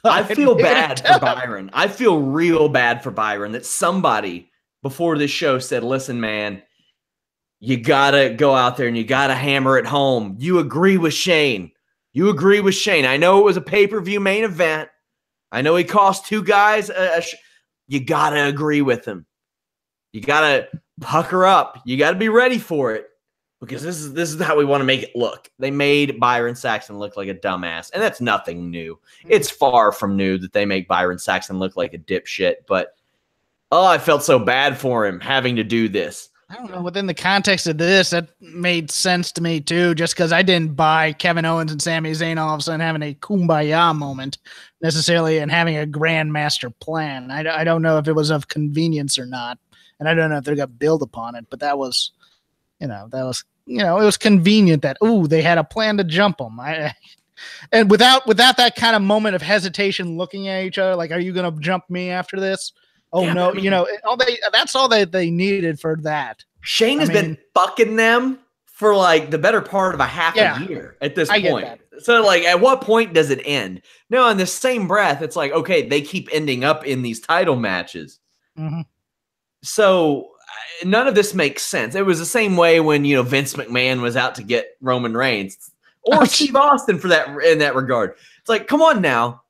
Speaker 1: I feel bad for Byron. I feel real bad for Byron that somebody before this show said, listen, man, you got to go out there and you got to hammer it home. You agree with Shane. You agree with Shane. I know it was a pay-per-view main event. I know he cost two guys you got to agree with him. You got to pucker up. You got to be ready for it because this is how we want to make it look. They made Byron Saxton look like a dumbass, and that's nothing new. It's far from new that they make Byron Saxton look like a dipshit, but I felt so bad for him having to do this.
Speaker 2: I don't know. Within the context of this, that made sense to me too, just because I didn't buy Kevin Owens and Sami Zayn all of a sudden having a kumbaya moment necessarily and having a grand master plan. I don't know if it was of convenience or not, and I don't know if they're going to build upon it, but it was convenient that, they had a plan to jump them. And without that kind of moment of hesitation looking at each other, like, are you going to jump me after this? Oh, yeah, no, that's all they needed for that.
Speaker 1: Shane has been fucking them for like the better part of a half a year at this point. So like, at what point does it end? No, in the same breath, it's like, okay, they keep ending up in these title matches.
Speaker 2: Mm-hmm.
Speaker 1: So none of this makes sense. It was the same way when, Vince McMahon was out to get Roman Reigns or Steve Austin in that regard. It's like, come on now.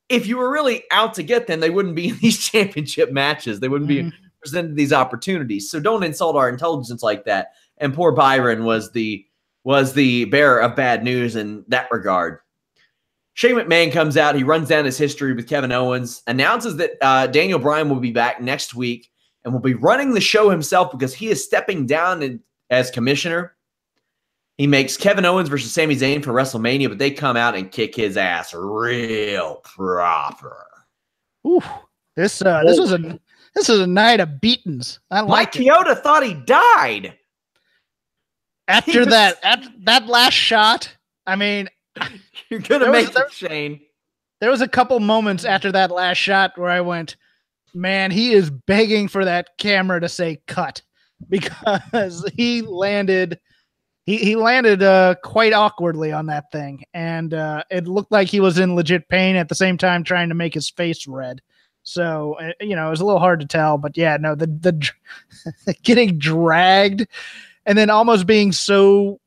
Speaker 1: If you were really out to get them, they wouldn't be in these championship matches. They wouldn't be presented these opportunities. So don't insult our intelligence like that. And poor Byron was the bearer of bad news in that regard. Shane McMahon comes out. He runs down his history with Kevin Owens, announces that Daniel Bryan will be back next week and will be running the show himself because he is stepping down as commissioner. He makes Kevin Owens versus Sami Zayn for WrestleMania, but they come out and kick his ass real proper.
Speaker 2: Ooh, this is a night of beatings. I like
Speaker 1: Mike Chioda thought he died.
Speaker 2: After that last shot, I mean,
Speaker 1: you're gonna make it, Shane.
Speaker 2: There was a couple moments after that last shot where I went, man, he is begging for that camera to say cut because he landed. He landed quite awkwardly on that thing, and it looked like he was in legit pain at the same time trying to make his face red. So, it was a little hard to tell, but yeah, no, the getting dragged and then almost being so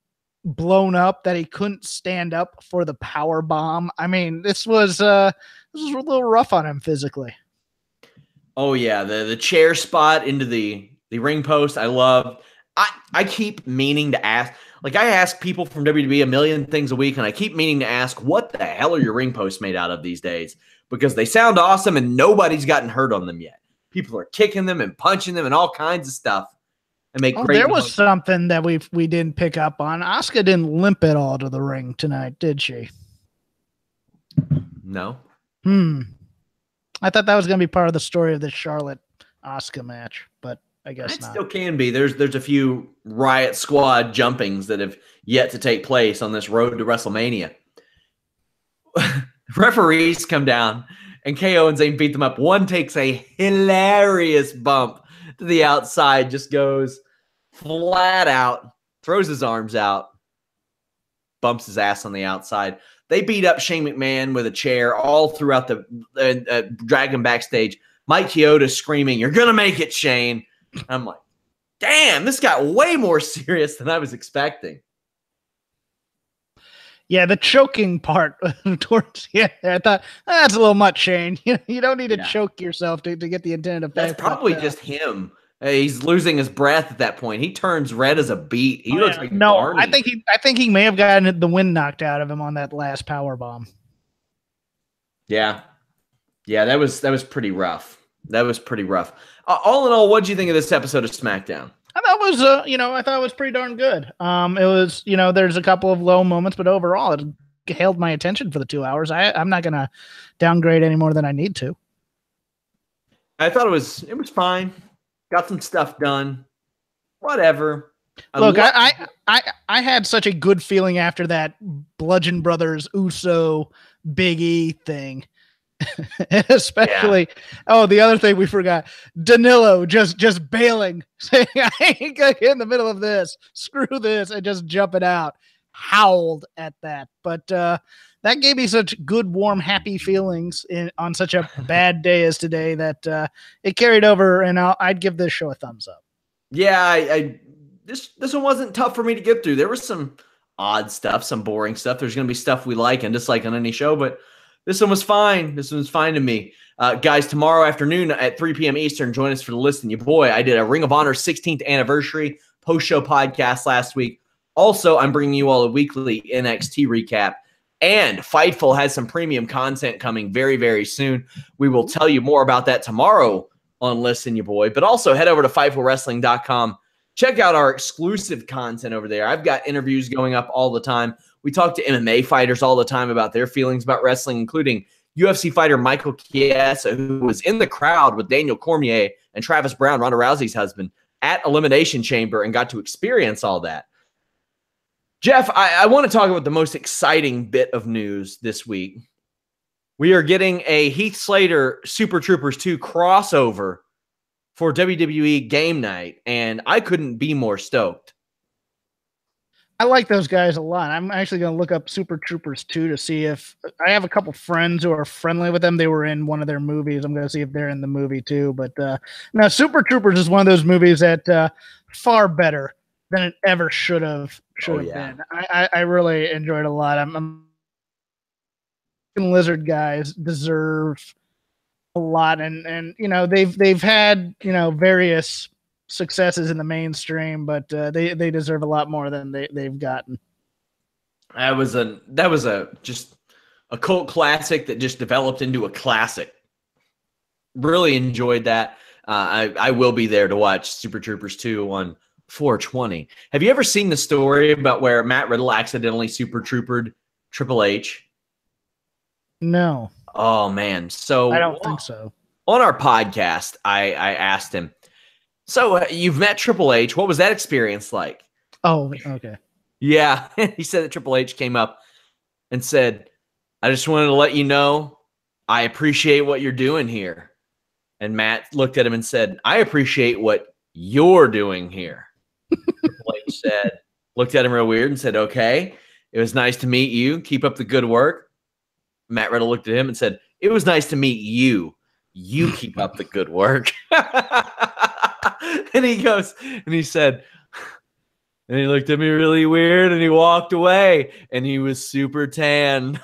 Speaker 2: blown up that he couldn't stand up for the power bomb. I mean, this was a little rough on him physically.
Speaker 1: Oh yeah, the chair spot into the ring post. I love. I keep meaning to ask. Like, I ask people from WWE a million things a week, and I keep meaning to ask, what the hell are your ring posts made out of these days? Because they sound awesome, and nobody's gotten hurt on them yet. People are kicking them and punching them and all kinds of stuff. And make great.
Speaker 2: There was something that we didn't pick up on. Asuka didn't limp at all to the ring tonight, did she?
Speaker 1: No.
Speaker 2: I thought that was going to be part of the story of the Charlotte Asuka match, but I guess not.
Speaker 1: It still can be. There's a few Riot Squad jumpings that have yet to take place on this road to WrestleMania. Referees come down and KO and Zayn beat them up. One takes a hilarious bump to the outside, just goes flat out, throws his arms out, bumps his ass on the outside. They beat up Shane McMahon with a chair all throughout the drag him backstage. Mike Chioda screaming, "You're going to make it, Shane." I'm like, damn, this got way more serious than I was expecting.
Speaker 2: Yeah, the choking part towards I thought that's a little much, Shane. You don't need to choke yourself to get the intended effect.
Speaker 1: That's probably just him. He's losing his breath at that point. He turns red as a beet. He looks like Barney.
Speaker 2: I think he may have gotten the wind knocked out of him on that last power bomb.
Speaker 1: Yeah, that was pretty rough. That was pretty rough. All in all, what did you think of this episode of SmackDown?
Speaker 2: I thought it was pretty darn good. It was, there's a couple of low moments, but overall, it held my attention for the 2 hours. I'm not gonna downgrade any more than I need to.
Speaker 1: I thought it was fine. Got some stuff done. Whatever.
Speaker 2: Look, I had such a good feeling after that Bludgeon Brothers Uso Big E thing. Especially, the other thing we forgot, Danilo just bailing, saying, "I ain't gonna get in the middle of this. Screw this," and just jumping out. Howled at that, but that gave me such good, warm, happy feelings on such a bad day as today that it carried over, and I'd give this show a thumbs up.
Speaker 1: Yeah, this one wasn't tough for me to get through. There was some odd stuff, some boring stuff. There's going to be stuff we like and dislike on any show, but this one was fine. This one was fine to me. Guys, tomorrow afternoon at 3 p.m. Eastern, join us for the Listen Your Boy. I did a Ring of Honor 16th anniversary post-show podcast last week. Also, I'm bringing you all a weekly NXT recap. And Fightful has some premium content coming very, very soon. We will tell you more about that tomorrow on Listen Your Boy. But also head over to FightfulWrestling.com. Check out our exclusive content over there. I've got interviews going up all the time. We talk to MMA fighters all the time about their feelings about wrestling, including UFC fighter Michael Chiesa, who was in the crowd with Daniel Cormier and Travis Brown, Ronda Rousey's husband, at Elimination Chamber and got to experience all that. Jeff, I want to talk about the most exciting bit of news this week. We are getting a Heath Slater Super Troopers 2 crossover for WWE Game Night, and I couldn't be more stoked.
Speaker 2: I like those guys a lot. I'm actually going to look up Super Troopers 2 to see if I have a couple friends who are friendly with them. They were in one of their movies. I'm going to see if they're in the movie too. But now Super Troopers is one of those movies that far better than it ever should have been. I really enjoyed it a lot. I'm Lizard guys deserve a lot, and they've had various successes in the mainstream, but they deserve a lot more than they've gotten.
Speaker 1: That was just a cult classic that just developed into a classic. Really enjoyed that. I will be there to watch Super Troopers 2 on 420. Have you ever seen the story about where Matt Riddle accidentally Super Troopered Triple H?
Speaker 2: No.
Speaker 1: Oh man. So
Speaker 2: I don't think so.
Speaker 1: On our podcast, I asked him, so you've met Triple H. What was that experience like?
Speaker 2: Oh, okay.
Speaker 1: Yeah. He said that Triple H came up and said, "I just wanted to let you know I appreciate what you're doing here." And Matt looked at him and said, "I appreciate what you're doing here." Triple H looked at him real weird and said, "Okay, it was nice to meet you. Keep up the good work." Matt Riddle looked at him and said, "It was nice to meet you. You keep up the good work." And he goes, and he said, and he looked at me really weird and he walked away and he was super tan.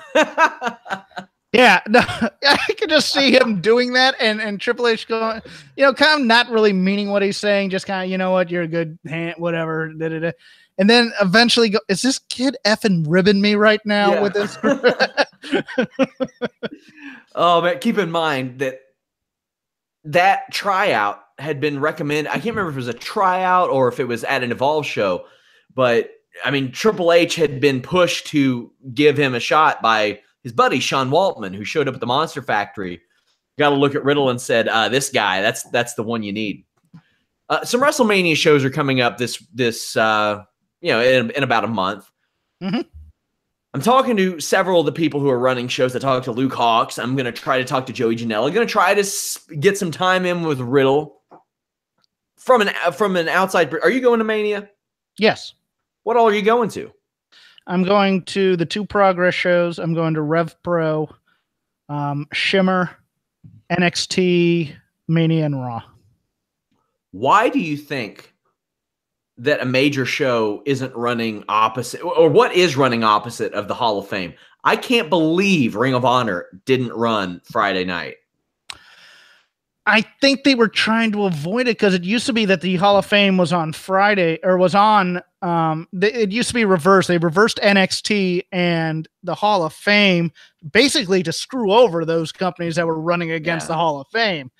Speaker 2: Yeah, no, I could just see him doing that and Triple H going, kind of not really meaning what he's saying, just kind of, you know what, you're a good hand, whatever. Da-da-da. And then eventually go, is this kid effing ribbing me right now with this?
Speaker 1: Oh, man, keep in mind that tryout had been recommended. I can't remember if it was a tryout or if it was at an Evolve show, but I mean, Triple H had been pushed to give him a shot by his buddy, Sean Waltman, who showed up at the Monster Factory, got a look at Riddle and said, this guy, that's the one you need. Some WrestleMania shows are coming up this in about a month.
Speaker 2: Mm-hmm.
Speaker 1: I'm talking to several of the people who are running shows. I talked to Luke Hawks. I'm going to try to talk to Joey Janela. I'm going to try to get some time in with Riddle from an outside. Are you going to Mania?
Speaker 2: Yes.
Speaker 1: What all are you going to?
Speaker 2: I'm going to the 2 Progress shows. I'm going to Rev Pro, Shimmer, NXT, Mania, and Raw.
Speaker 1: Why do you think that a major show isn't running opposite, or what is running opposite of the Hall of Fame? I can't believe Ring of Honor didn't run Friday night.
Speaker 2: I think they were trying to avoid it because it used to be that the Hall of Fame was on Friday, or was on, it used to be reversed. They reversed NXT and the Hall of Fame basically to screw over those companies that were running against the Hall of Fame,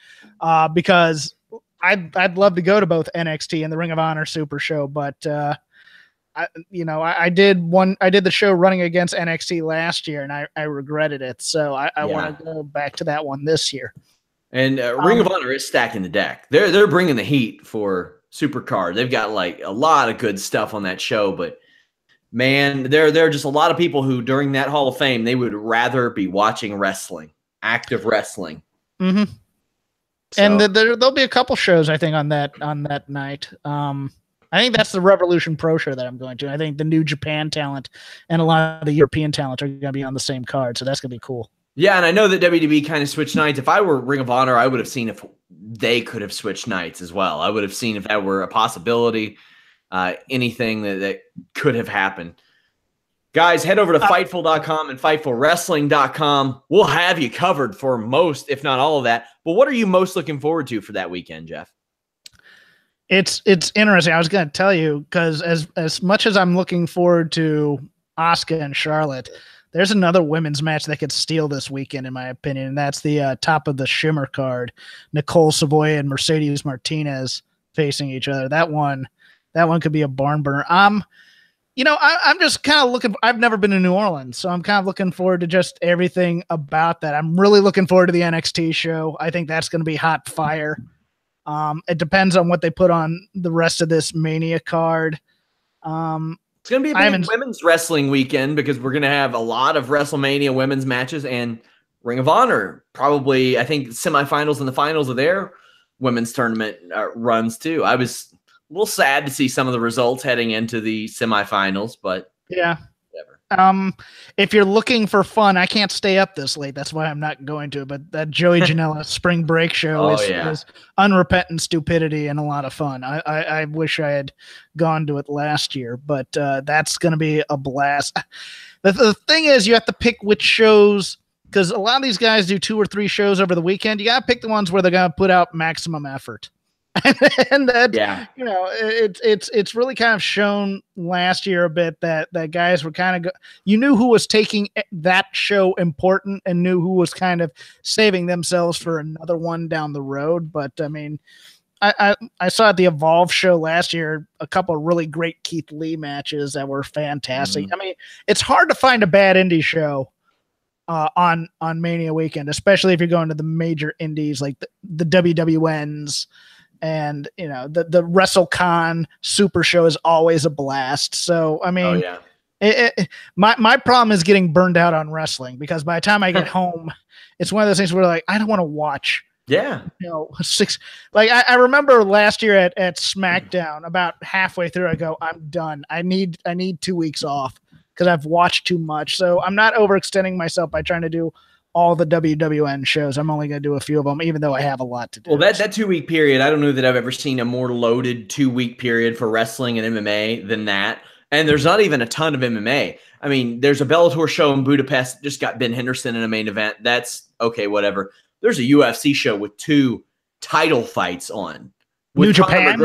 Speaker 2: because I'd love to go to both NXT and the Ring of Honor Super Show, but I did the show running against NXT last year, and I regretted it. So I want to go back to that one this year.
Speaker 1: And Ring of Honor is stacking the deck. They're bringing the heat for Supercard. They've got like a lot of good stuff on that show, but man, there are just a lot of people who during that Hall of Fame they would rather be watching wrestling, active wrestling.
Speaker 2: Mm-hmm. So. And there'll be a couple shows I think on that night. I think that's the Revolution Pro show that I'm going to. I think the New Japan talent and a lot of the European talent are going to be on the same card, so that's going to be cool. Yeah,
Speaker 1: and I know that WWE kind of switched nights. If I were Ring of Honor, I would have seen if they could have switched nights as well. I would have seen if that were a possibility, anything that could have happened. Guys, head over to Fightful.com and FightfulWrestling.com. We'll have you covered for most, if not all of that. But what are you most looking forward to for that weekend, Jeff?
Speaker 2: It's interesting. I was going to tell you, because as much as I'm looking forward to Asuka and Charlotte, there's another women's match that could steal this weekend, in my opinion, and that's the top of the Shimmer card. Nicole Savoy and Mercedes Martinez facing each other. That one could be a barn burner. I'm just kind of looking. I've never been to New Orleans, so I'm kind of looking forward to just everything about that. I'm really looking forward to the NXT show. I think that's going to be hot fire. It depends on what they put on the rest of this Mania card.
Speaker 1: It's going to be a big women's wrestling weekend because we're going to have a lot of WrestleMania women's matches and Ring of Honor. Probably, I think, semifinals and the finals of their women's tournament runs too. I was a little sad to see some of the results heading into the semifinals, but
Speaker 2: yeah. Whatever. If you're looking for fun, I can't stay up this late. That's why I'm not going to. But that Joey Janela spring break show is unrepentant stupidity and a lot of fun. I wish I had gone to it last year, but that's going to be a blast. The thing is, you have to pick which shows, because a lot of these guys do 2 or 3 shows over the weekend. You got to pick the ones where they're going to put out maximum effort. And that, it's really kind of shown last year a bit that guys were kind of you knew who was taking that show important and knew who was kind of saving themselves for another one down the road. But I mean, I saw at the Evolve show last year a couple of really great Keith Lee matches that were fantastic. I mean, it's hard to find a bad indie show on Mania weekend, especially if you're going to the major indies like the WWNs. And, the WrestleCon Super Show is always a blast. So, I mean, my problem is getting burned out on wrestling, because by the time I get home, it's one of those things where I don't want to watch.
Speaker 1: Yeah.
Speaker 2: 6. I remember last year at Smackdown, about halfway through, I go, I'm done. I need 2 weeks off because I've watched too much. So I'm not overextending myself by trying to do all the WWN shows. I'm only going to do a few of them, even though I have a lot to do.
Speaker 1: Well, that 2-week period, I don't know that I've ever seen a more loaded 2-week period for wrestling and MMA than that. And there's not even a ton of MMA. I mean, there's a Bellator show in Budapest that just got Ben Henderson in a main event. That's okay, whatever. There's a UFC show with 2 title fights on.
Speaker 2: New Japan?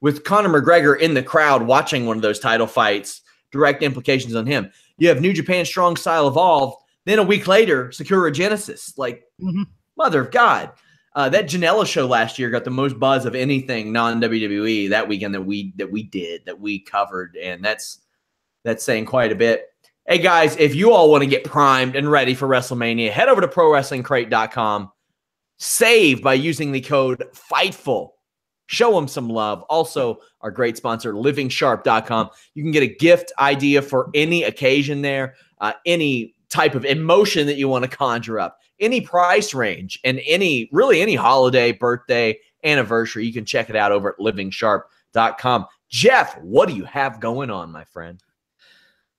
Speaker 1: With Conor McGregor in the crowd watching one of those title fights, direct implications on him. You have New Japan Strong Style Evolved. Then a week later, Sakura Genesis. Mother of God. That Janela show last year got the most buzz of anything non-WWE that weekend that we covered, and that's saying quite a bit. Hey guys, if you all want to get primed and ready for WrestleMania, head over to ProWrestlingCrate.com. Save by using the code FIGHTFUL. Show them some love. Also, our great sponsor, LivingSharp.com. You can get a gift idea for any occasion there. any type of emotion that you want to conjure up, any price range, and any holiday, birthday, anniversary. You can check it out over at livingsharp.com. Jeff, what do you have going on, my friend?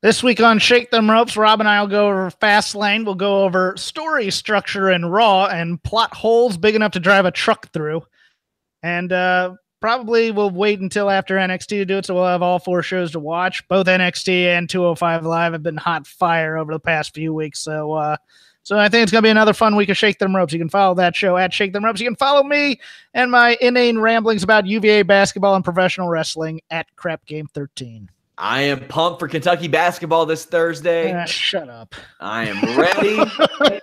Speaker 2: This week on Shake Them Ropes, Rob and I will go over Fastlane. We'll go over story structure in Raw and plot holes big enough to drive a truck through. And probably we'll wait until after NXT to do it, so we'll have all 4 shows to watch. Both NXT and 205 Live have been hot fire over the past few weeks. So I think it's going to be another fun week of Shake Them Ropes. You can follow that show at Shake Them Ropes. You can follow me and my inane ramblings about UVA basketball and professional wrestling at Crap Game 13.
Speaker 1: I am pumped for Kentucky basketball this Thursday.
Speaker 2: Shut up. I
Speaker 1: am ready.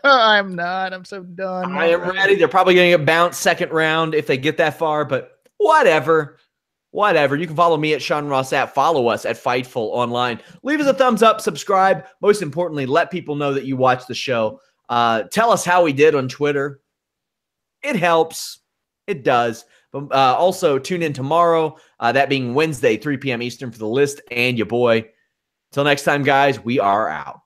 Speaker 2: I'm not. I'm so done.
Speaker 1: I am ready. They're probably going to get bounced second round if they get that far, but whatever. You can follow me at Sean Ross Sapp. Follow us at Fightful online. Leave us a thumbs up, subscribe. Most importantly, let people know that you watch the show. Tell us how we did on Twitter. It helps. It does. But also tune in tomorrow, that being Wednesday, 3 p.m. Eastern for the list and your boy. Till next time, guys, we are out.